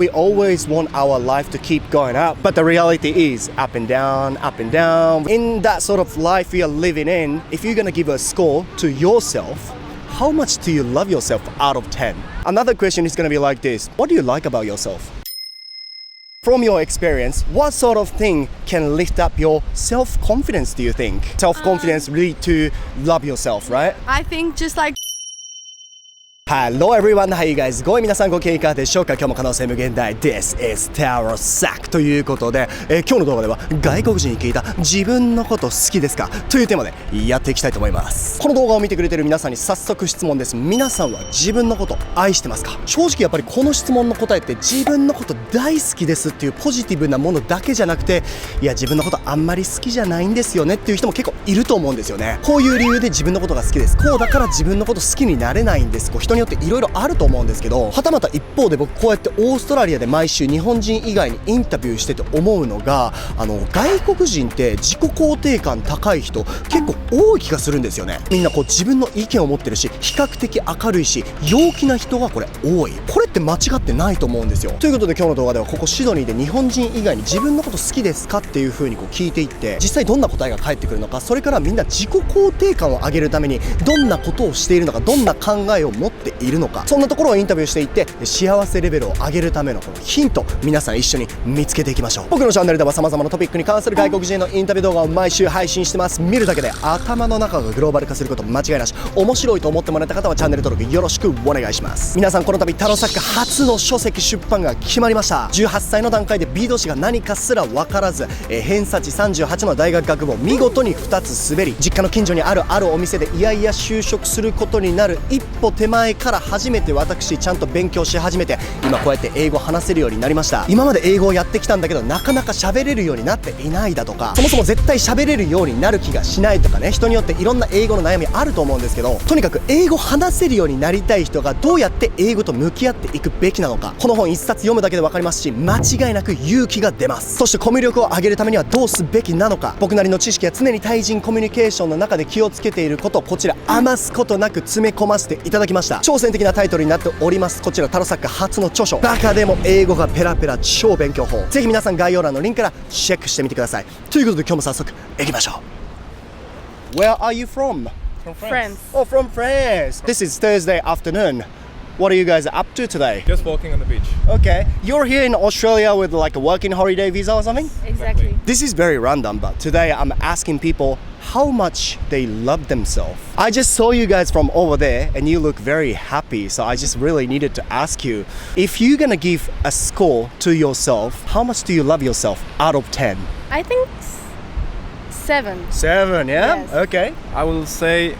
We always want our life to keep going up, but the reality is up and down, up and down. In that sort of life we are living in, if you're gonna give a score to yourself, how much do you love yourself out of 10? Another question is gonna be like this. What do you like about yourself? From your experience, what sort of thing can lift up your self-confidence, do you think? Self-confidence lead to love yourself, right? I think just like Hello everyone, how you guys going? 皆さんご機嫌いかがでしょうか？今日も可能性無限大 This is タロサックということで、今日の動画では外国人に聞いた自分のこと好きですかというテーマでやっていきたいと思います。この動画を見てくれている皆さんに早速質問です。皆さんは自分のこと愛してますか？正直やっぱりこの質問の答えって自分のこと大好きですっていうポジティブなものだけじゃなくて、いや自分のことあんまり好きじゃないんですよねっていう人も結構いると思うんですよね。こういう理由で自分のことが好きです、こうだから自分のこと好きになれないんです、こう人によっていろいろあると思うんですけど、はたまた一方で僕こうやってオーストラリアで毎週日本人以外にインタビューしてて思うのが、外国人って自己肯定感高い人結構多い気がするんですよね。みんなこう自分の意見を持ってるし、比較的明るいし陽気な人がこれ多い。これって間違ってないと思うんですよ。ということで今日の動画ではここシドニーで日本人以外に自分のこと好きですかっていう風にこう聞いていって、実際どんな答えが返ってくるのか、それからみんな自己肯定感を上げるためにどんなことをしているのか、どんな考えを持っているのか、そんなところをインタビューしていって、幸せレベルを上げるためのこのヒント、皆さん一緒に見つけていきましょう。僕のチャンネルでは様々なトピックに関する外国人のインタビュー動画を毎週配信してます。見るだけで頭の中がグローバル化すること間違いなし。面白いと思ってもらえた方はチャンネル登録よろしくお願いします。皆さんこの度タロサック初の書籍出版が決まりました。18歳の段階で B 動詞が何かすら分からず、偏差値38の大学学部を見事に2つ滑り、実家の近所にあるお店でいやいや就職することになる一歩手前から初めて私ちゃんと勉強し始めて、今こうやって英語話せるようになりました。今まで英語をやってきたんだけどなかなか喋れるようになっていないだとか、そもそも絶対喋れるようになる気がしないとかね、人によっていろんな英語の悩みあると思うんですけど、とにかく英語話せるようになりたい人がどうやって英語と向き合っていくべきなのか、この本一冊読むだけで分かりますし、間違いなく勇気が出ます。そしてコミュ力を上げるためにはどうすべきなのか、僕なりの知識は常に対人コミュニケーションの中で気をつけていること、こちら余すことなく詰め込ませていただきました。挑戦的なタイトルになっております。こちらタロサック初の著書、中でも英語がペラペラ超勉強法、ぜひ皆さん概要欄のリンクからチェックしてみてください。ということで今日も早速行きましょう。 Where are you from? From France. Oh, from France. This is Thursday afternoon. What are you guys up to today? Just walking on the beach. Okay, you're here in Australia with like a working holiday visa or something? Exactly. This is very random, but today I'm asking people how much they love themselves. I just saw you guys from over there and you look very happy, so I just really needed to ask you, if you're gonna give a score to yourself, how much do you love yourself out of 10? I think 7. 7, yeah? Yes. Okay. I will say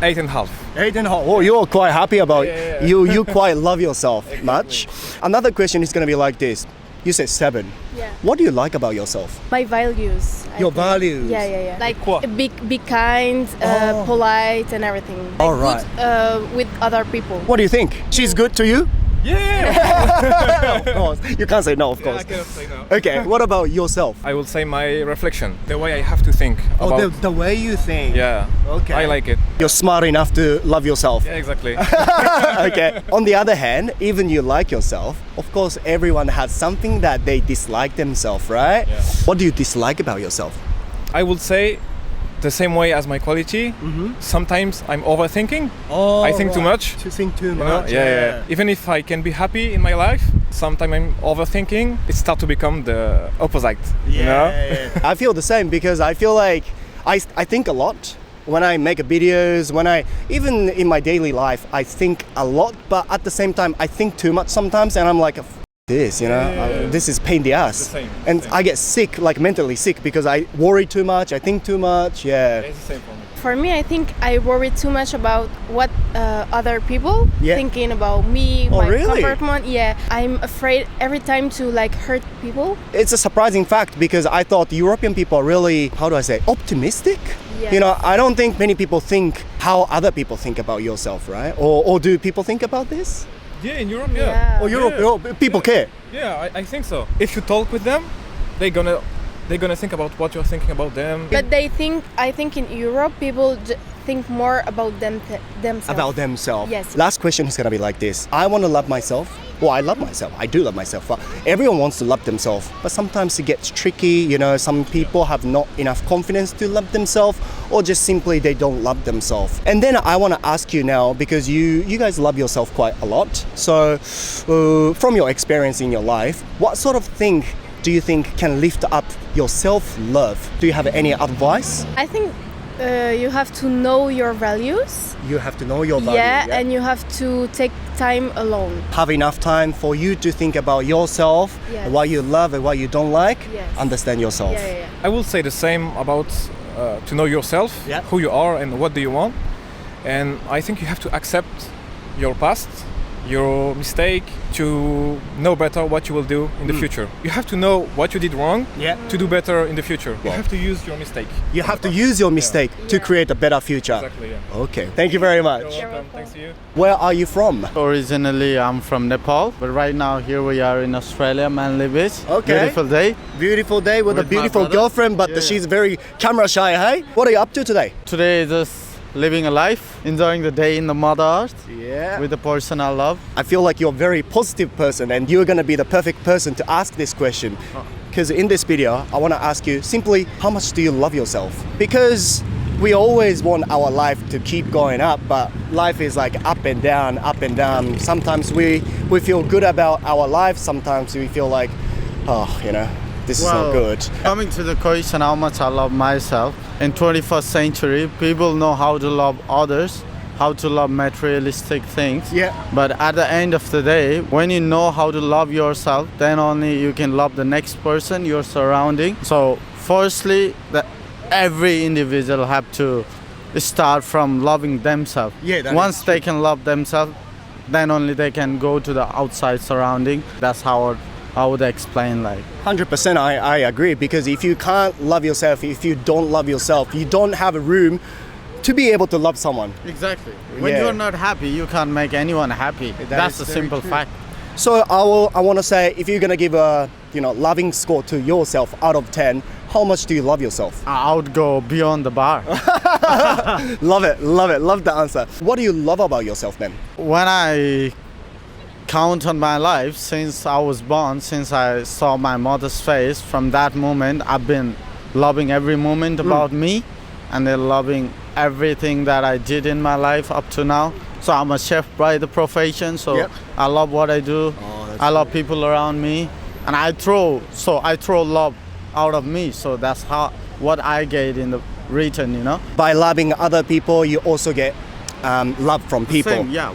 8.5. 8.5. Oh, you're quite happy about Yeah. You quite love yourself much. Another question is gonna be like this. You said 7. Yeah. What do you like about yourself? My values. I Your think. values. Yeah. Like Quoi? be kind, Oh. polite, and everything. Like All right. Good, with other people. What do you think? She's good to you? Yeah! Of course. You can't say no, of I course. cannot say no. Okay, what about yourself? I will say my reflection, the way I have to think about. the way you think. Yeah. Okay. I like it. You're smart enough to love yourself. Yeah, exactly. Okay. On the other hand, even you like yourself, of course, everyone has something that they dislike themselves, right? Yeah. What do you dislike about yourself? I would say the same way as my quality. Sometimes I'm overthinking. Oh, I think too much. To think too You know? much. Yeah. Even if I can be happy in my life, sometimes I'm overthinking. It starts to become the opposite. You know? I feel the same because I feel like I think a lot when I make videos, even in my daily life, I think a lot, but at the same time, I think too much sometimes, and I'm like, this, you know, this is pain in the ass. It's the same. And I get sick, like mentally sick, because I worry too much, I think too much, yeah. It's the same for me. For me, I think I worry too much about what other people thinking about me, Oh, my really? comportment. Yeah, I'm afraid every time to like hurt people. It's a surprising fact because I thought European people are really, how do I say, optimistic? Yes. You know, I don't think many people think how other people think about yourself, right? Or do people think about this? Yeah, in Europe, Yeah. Or Europe, people care. Yeah, I think so. If you talk with them, they're gonna think about what you're thinking about them. But I think in Europe people think more about themselves. About themselves. Yes. Last question is gonna be like this. I want to love myself. Well, I love myself. I do love myself. But everyone wants to love themselves. But sometimes it gets tricky. You know, some people have not enough confidence to love themselves, or just simply they don't love themselves. And then I want to ask you now, because you guys love yourself quite a lot. So, from your experience in your life, what sort of thing do you think can lift up your self-love? Do you have any advice? I think you have to know your values. You have to know your value. Yeah, and you have to take time alone. Have enough time for you to think about yourself, Yes. what you love and what you don't like. Yes. Understand yourself. Yeah. I will say the same about to know yourself, Yeah. who you are and what do you want. And I think you have to accept your past, your mistake, to know better what you will do in the future. You have to know what you did wrong Yeah. to do better in the future. You have to use your mistake. You have to use your mistake to create a better future. Exactly, yeah. Okay. Thank you very much. You're welcome. Thanks to you. Where are you from? Originally, I'm from Nepal, but right now here we are in Australia, Manly Beach. Okay. Beautiful day. Beautiful day with a With my beautiful brother. girlfriend, but Yeah. she's very camera shy, hey? What are you up to today? Today, just living a life, enjoying the day in the Mother Earth Yeah. with the person I love. I feel like you're a very positive person and you're going to be the perfect person to ask this question. Because in this video, I want to ask you simply, how much do you love yourself? Because we always want our life to keep going up, but life is like up and down, up and down. Sometimes we feel good about our life. Sometimes we feel like, oh, you know, this is not good. Coming to the question how much I love myself, in 21st century, people know how to love others, how to love materialistic things. Yeah. But at the end of the day, when you know how to love yourself, then only you can love the next person, your surrounding. So firstly, every individual have to start from loving themselves. Yeah, that Once is they can love themselves, then only they can go to the outside surrounding. That's how I would explain, like. 100% I agree, because if you can't love yourself, if you don't love yourself, you don't have a room to be able to love someone. Exactly. When Yeah. you're not happy, you can't make anyone happy. That's is a very simple true. fact. So I want to say, if you're gonna give a loving score to yourself out of 10, how much do you love yourself? I would go beyond the bar. Love it, love the answer. What do you love about yourself, man? When I count on my life, since I was born, since I saw my mother's face, from that moment I've been loving every moment about me, and then loving everything that I did in my life up to now. So I'm a chef by the profession, so Yep. I love what I do. I love people around me, and I throw love out of me. So that's what I get in the return, you know. By loving other people, you also get love from people. Same, yeah.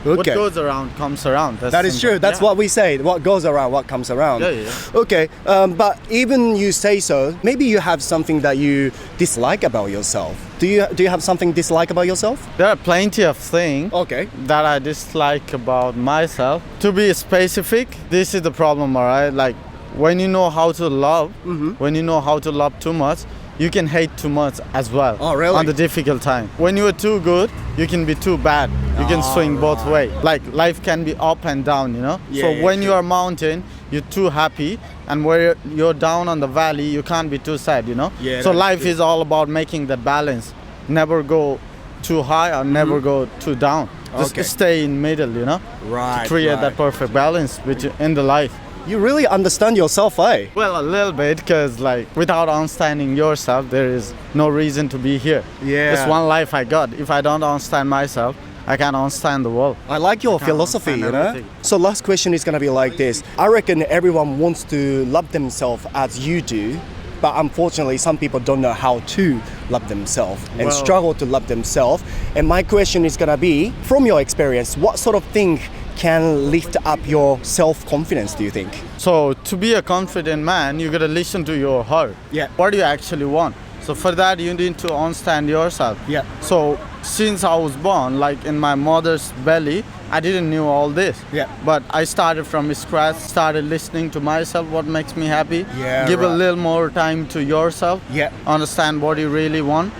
Okay. What goes around comes around. That is true. That's what we say. What goes around, what comes around. Yeah. Okay, but even you say so, maybe you have something that you dislike about yourself. Do you have something dislike about yourself? There are plenty of things Okay. that I dislike about myself. To be specific, this is the problem, alright? Like, when you know how to love, when you know how to love too much, you can hate too much as well. Oh, really? On the difficult time. When you are too good, you can be too bad. You can swing both ways. Like, life can be up and down, you know? Yeah, so yeah, when true. you are mountain, you're too happy, and where you're down on the valley, you can't be too sad, you know? Yeah, so that's life true. is all about making that balance. Never go too high or never go too down. Just Okay. stay in middle, you know? Right. To create that perfect balance in the life. You really understand yourself, eh? Well, a little bit, because like without understanding yourself, there is no reason to be here. Yeah. It's one life I got. If I don't understand myself, I can't understand the world. I like your philosophy, understand you know? everything. So last question is gonna be like this. I reckon everyone wants to love themselves as you do, but unfortunately some people don't know how to love themselves and Well- struggle to love themselves. And my question is gonna be, from your experience, what sort of thing can lift up your self-confidence, do you think? So to be a confident man, you gotta listen to your heart. Yeah. What do you actually want? So for that, you need to understand yourself. Yeah. So since I was born, like in my mother's belly, I didn't knew all this. Yeah. But I started from scratch, started listening to myself, what makes me happy. Yeah, Give a right. little more time to yourself. Yeah. Understand what you really want.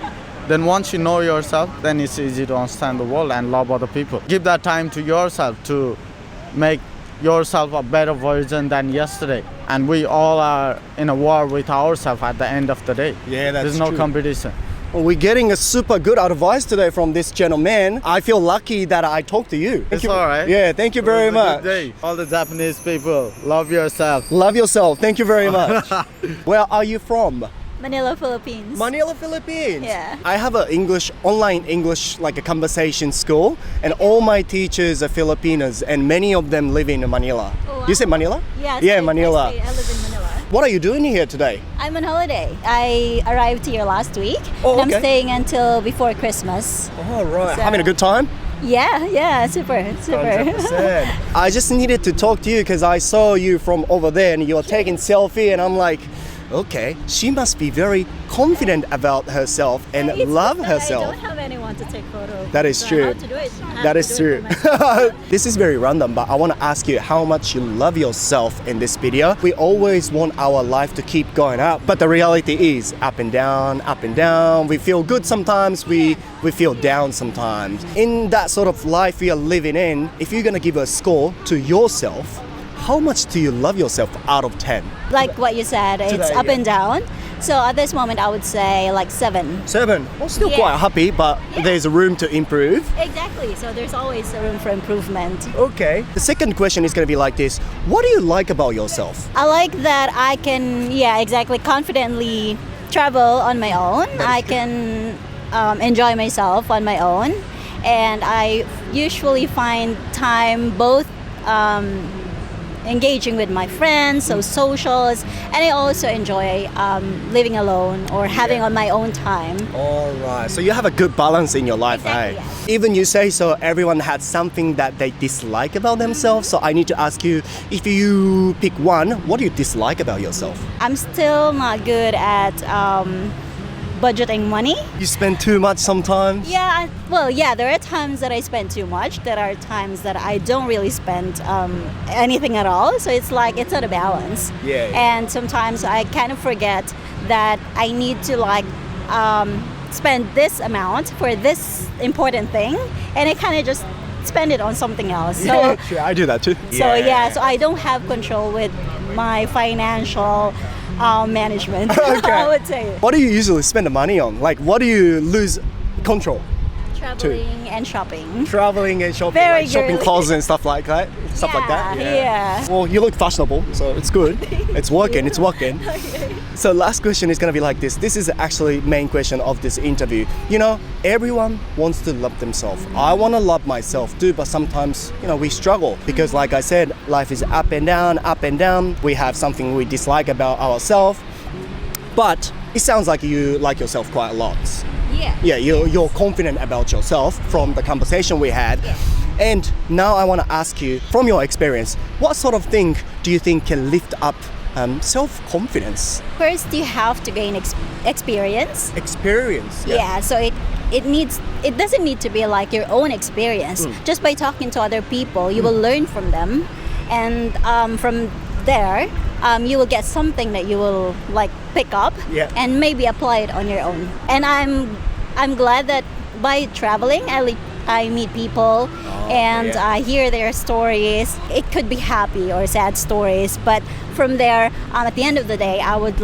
Then once you know yourself, then it's easy to understand the world and love other people. Give that time to yourself to make yourself a better version than yesterday. And we all are in a war with ourselves at the end of the day. Yeah, that's There's no true. competition. We're getting a super good advice today from this gentleman. I feel lucky that I talked to you. It's all right. Yeah, thank you very much. Good day. All the Japanese people, love yourself. Love yourself. Thank you very much. Where are you from? Manila, Philippines. Manila, Philippines. Yeah. I have a online English like a conversation school, and all my teachers are Filipinos, and many of them live in Manila. Oh, wow. You say Manila? Yes, Yeah, I Manila. live in Manila. What are you doing here today? I'm on holiday. I arrived here last week. Oh, and okay. I'm staying until before Christmas. All right. So- Having a good time? Yeah, super. 100%. I just needed to talk to you because I saw you from over there and you were taking selfie, and I'm like, okay, she must be very confident about herself and It's love just that herself. I don't have anyone to take photo. That is so true. I have to do it. I have That to is do true. it for myself. This is very random, but I want to ask you how much you love yourself in this video. We always want our life to keep going up, but the reality is up and down, up and down. We feel good sometimes, we feel down sometimes. In that sort of life we are living in, if you're going to give a score to yourself, how much do you love yourself out of 10? Like what you said, it's Today, up yeah. and down. So at this moment, I would say like 7. 7. Well, still Yeah. quite happy, but Yeah. there's room to improve. Exactly. So there's always a room for improvement. Okay. The second question is going to be like this. What do you like about yourself? I like that I can, confidently travel on my own. I can enjoy myself on my own. And I usually find time both engaging with my friends, so socials, and I also enjoy living alone or having on my own time. All right. So you have a good balance in your life, Exactly, eh? yes. Even you say so, everyone had something that they dislike about themselves. So I need to ask you, if you pick one, what do you dislike about yourself? I'm still not good at budgeting money. You spend too much sometimes. There are times that I spend too much. There are times that I don't really spend anything at all. So it's like it's not a balance. Yeah. And sometimes I kind of forget that I need to spend this amount for this important thing, and I kind of just spend it on something else. So Yeah, true. I do that too. so I don't have control with my financial management. Okay. I would say What do you usually spend the money on? Like, what do you lose control? traveling and shopping. Traveling and shopping, Very like shopping girly. clothes and stuff like that. Stuff like that. Yeah. Well, you look fashionable, so it's good. It's working. It's working. So last question is gonna be like this. This is actually main question of this interview. You know, everyone wants to love themselves. I want to love myself too, but sometimes, we struggle because, like I said, life is up and down, up and down. We have something we dislike about ourselves, but it sounds like you like yourself quite a lot. Yeah, you're confident about yourself from the conversation we had. And now I want to ask you, from your experience, what sort of thing do you think can lift up self-confidence? First, you have to gain experience. Experience. So it doesn't need to be like your own experience. Just by talking to other people, you will learn from them, and from there, you will get something that you will pick up and maybe apply it on your own. And I'm glad that by traveling, I meet people and I hear their stories. It could be happy or sad stories, but from there, at the end of the day, I would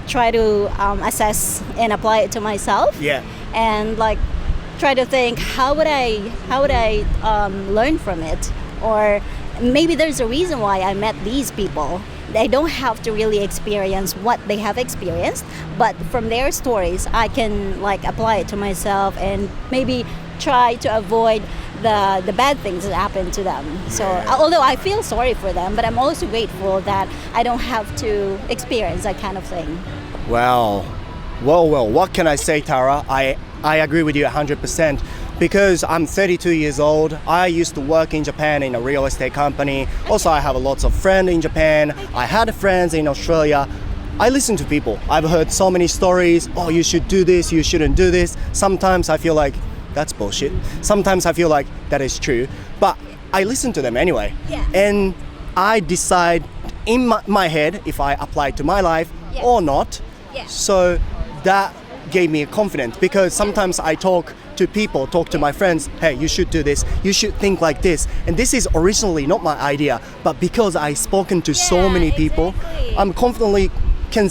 try to assess and apply it to myself. And try to think how would I learn from it, or maybe there's a reason why I met these people. I don't have to really experience what they have experienced, but from their stories, I can apply it to myself and maybe try to avoid the bad things that happen to them. So although I feel sorry for them, but I'm also grateful that I don't have to experience that kind of thing. Well, what can I say, Tara? I agree with you 100%. Because I'm 32 years old, I used to work in Japan in a real estate company. Also, I have lots of friends in Japan. I had friends in Australia. I listen to people. I've heard so many stories. Oh, you should do this, you shouldn't do this. Sometimes I feel like that's bullshit. Sometimes I feel like that is true. But I listen to them anyway. And I decide in my head if I apply it to my life or not. So that gave me a confidence, because sometimes I talk to my friends, hey, you should do this, you should think like this, and this is originally not my idea, but because I've spoken to so many people, I'm confidently can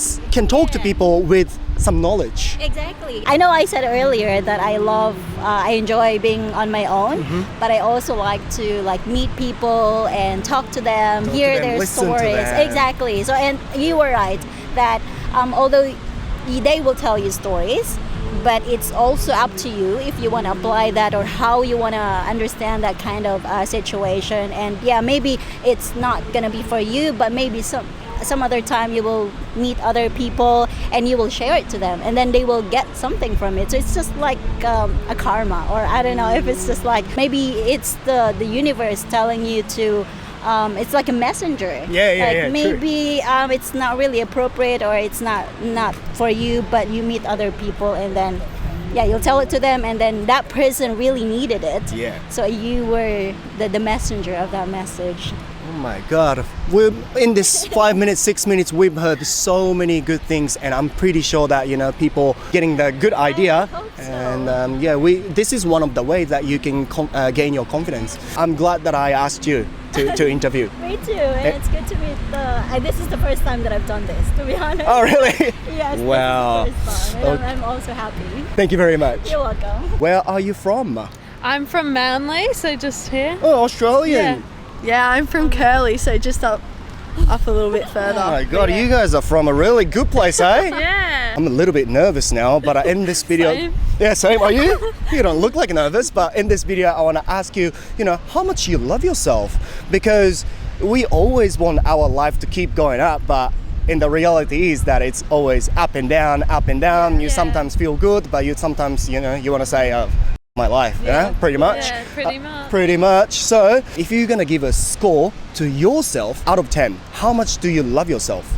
talk to people with some knowledge. Exactly. I know I said earlier that I enjoy being on my own, but I also like to meet people and talk to them, hear their listen to stories. them. Exactly. So, and you were right that although they will tell you stories, but it's also up to you if you want to apply that or how you want to understand that kind of situation. And yeah, maybe it's not going to be for you, but maybe some other time you will meet other people and you will share it to them and then they will get something from it. So it's just like a karma, or I don't know if it's just like maybe it's the universe telling you to it's like a messenger. Maybe it's not really appropriate or it's not for you, but you meet other people and then you'll tell it to them and then that person really needed it. So you were the messenger of that message. Oh my god, in this 5 minutes, 6 minutes, we've heard so many good things, and I'm pretty sure that people getting the good idea. I hope so. And this is one of the ways that you can gain your confidence. I'm glad that I asked you to interview. Me too, and it's good to meet this is the first time that I've done this, to be honest. Oh really? Yes, wow. this is the first time, and I'm also happy. Thank you very much. You're welcome. Where are you from? I'm from Manly, so just here. Oh, Australian. Yeah, I'm from Curly, so just up a little bit further. Oh my god, you guys are from a really good place, eh? Yeah. I'm a little bit nervous now, but I end this video. Same. Yeah, same. Are you? You don't look like nervous, but in this video, I want to ask you, how much you love yourself, because we always want our life to keep going up, but in the reality is that it's always up and down, up and down. You sometimes feel good, but you sometimes, you want to say, my life, pretty much. Yeah, pretty much. Pretty much. So, if you're gonna give a score to yourself out of 10, how much do you love yourself?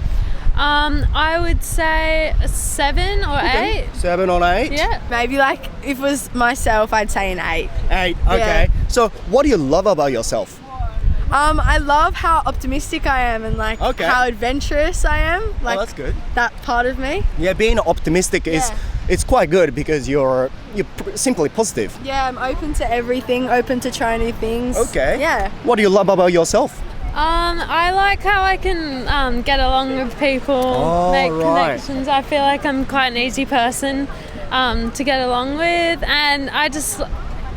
I would say a 7 or 8. 7 or 8? Yeah. Maybe if it was myself, I'd say an 8. 8, okay. So, what do you love about yourself? I love how optimistic I am and how adventurous I am. Oh, that's good. That part of me. Yeah, being optimistic it's quite good because you're simply positive. Yeah, I'm open to everything, open to try new things. Okay. Yeah. What do you love about yourself? I like how I can get along with people, make connections. I feel like I'm quite an easy person to get along with, and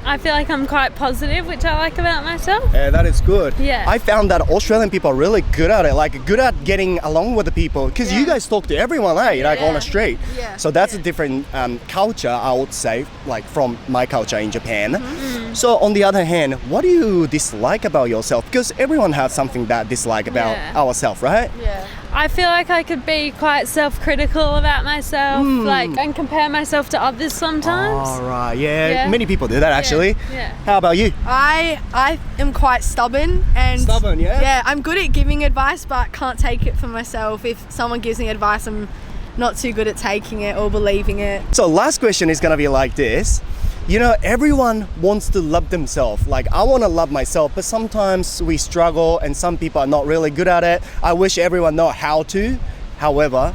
I feel like I'm quite positive, which I like about myself. Yeah, that is good. Yeah. I found that Australian people are really good at it, good at getting along with the people, because you guys talk to everyone, on the street. Yeah. So that's a different culture, I would say, from my culture in Japan. Mm-hmm. So on the other hand, what do you dislike about yourself? Because everyone has something that dislike about ourselves, right? Yeah. I feel like I could be quite self-critical about myself, and compare myself to others sometimes. All right, yeah. Many people do that actually. Yeah. How about you? I am quite stubborn and Stubborn, yeah? Yeah, I'm good at giving advice, but can't take it for myself. If someone gives me advice, I'm not too good at taking it or believing it. So last question is gonna be like this. Everyone wants to love themselves. I want to love myself, but sometimes we struggle and some people are not really good at it. I wish everyone know how to. However,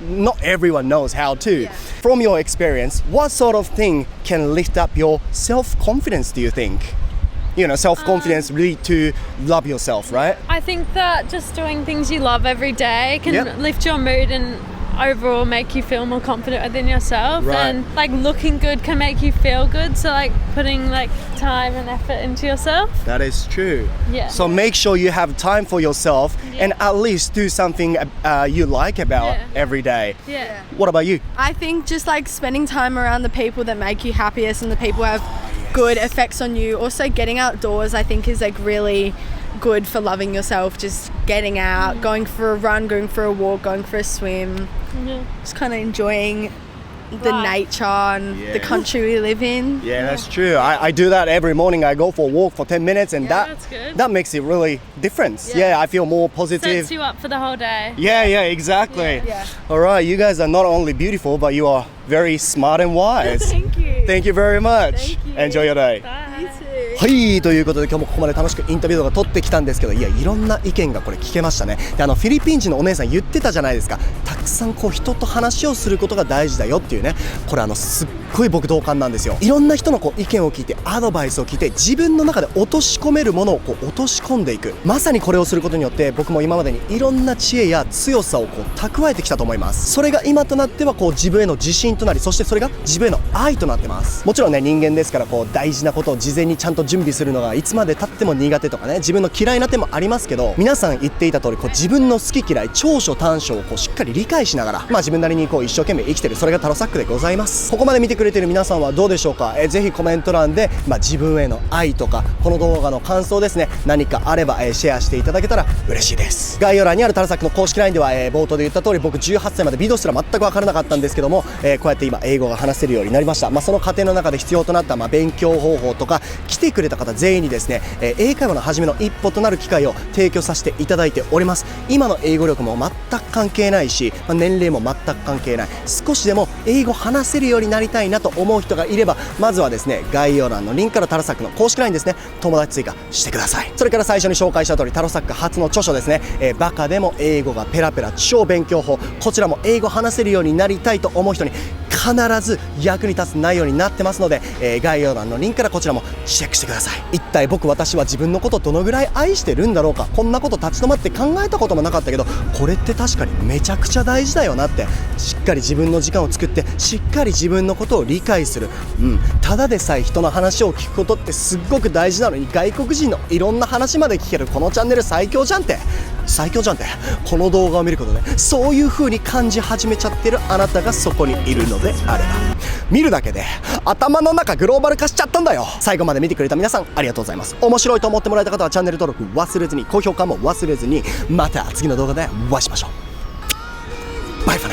not everyone knows how to. Yeah. From your experience, what sort of thing can lift up your self-confidence, do you think? Self-confidence lead to love yourself, right? I think that just doing things you love every day can lift your mood and overall make you feel more confident within yourself, and looking good can make you feel good, so putting time and effort into yourself. That is true. Yeah. So make sure you have time for yourself and at least do something you like about every day. Yeah. What about you? I think just spending time around the people that make you happiest and the people who have good effects on you. Also getting outdoors I think is really good for loving yourself, just getting out, going for a run, going for a walk, going for a swim, just kind of enjoying the nature and the country we live in. Yeah, that's true. I do that every morning. I go for a walk for 10 minutes and that's good. That makes it really different. Yeah, I feel more positive. Sets you up for the whole day. Yeah, exactly. Yeah. All right, you guys are not only beautiful, but you are very smart and wise. Thank you. Thank you very much. Thank you. Enjoy your day. Bye. はい、ということで今日もここまで楽しくインタビュー動画撮ってきたんですけど、いろんな意見がこれ聞けましたね。で、フィリピン人のお姉さん言ってたじゃないですか。たくさん人と話をすることが大事だよっていうね。これすっごい僕同感なんですよ。いろんな人の意見を聞いてアドバイスを聞いて自分の中で落とし込めるものを落とし込んでいく、まさにこれをすることによって僕も今までにいろんな知恵や強さを蓄えてきたと思います。それが今となっては自分への自信となり、そしてそれが自分への愛となってます。もちろんね、人間ですから大事なことを事前にちゃんと準備するのがいつまで経っても苦手とかね、自分の嫌いな点もありますけど、皆さん言っていた通り自分の好き嫌い長所短所をしっかり理解しながら、自分なりに一生懸命生きてる、それがタロサックでございます。ここまで見てくれてる皆さんはどうでしょうか。ぜひコメント欄で、自分への愛とかこの動画の感想ですね、何かあれば、シェアしていただけたら嬉しいです。概要欄にあるタロサックの公式 LINE では、冒頭で言った通り僕18歳までビデオすら全く分からなかったんですけども、こうやって今英語が話せるようになりました。その過程の中で必要となった勉強方法とか、来てくれた方全員にですね、英会話の始めの一歩となる機会を提供させていただいております。今の英語力も全く関係ないし、年齢も全く関係ない、少しでも英語話せるようになりたいなと思う人がいれば、まずはですね、概要欄のリンクからタロサックの公式 LINE ですね、友達追加してください。それから最初に紹介した通りタロサック初の著書ですね、バカでも英語がペラペラ超勉強法、こちらも英語話せるようになりたいと思う人に必ず役に立つ内容になってますので、概要欄のリンクからこちらもチェックしてください。一体私は自分のことをどのぐらい愛してるんだろうか。こんなこと立ち止まって考えたこともなかったけど、これって確かにめちゃくちゃ大事だよなって、しっかり自分の時間を作ってしっかり自分のことを理解する、ただでさえ人の話を聞くことってすっごく大事なのに、外国人のいろんな話まで聞けるこのチャンネル最強じゃんって、この動画を見ることでそういう風に感じ始めちゃってるあなたがそこにいるのであれば、見るだけで頭の中グローバル化しちゃったんだよ。最後まで見てくれた皆さんありがとうございます。面白いと思ってもらえた方はチャンネル登録忘れずに、高評価も忘れずに、また次の動画でお会いしましょう。バイバイ。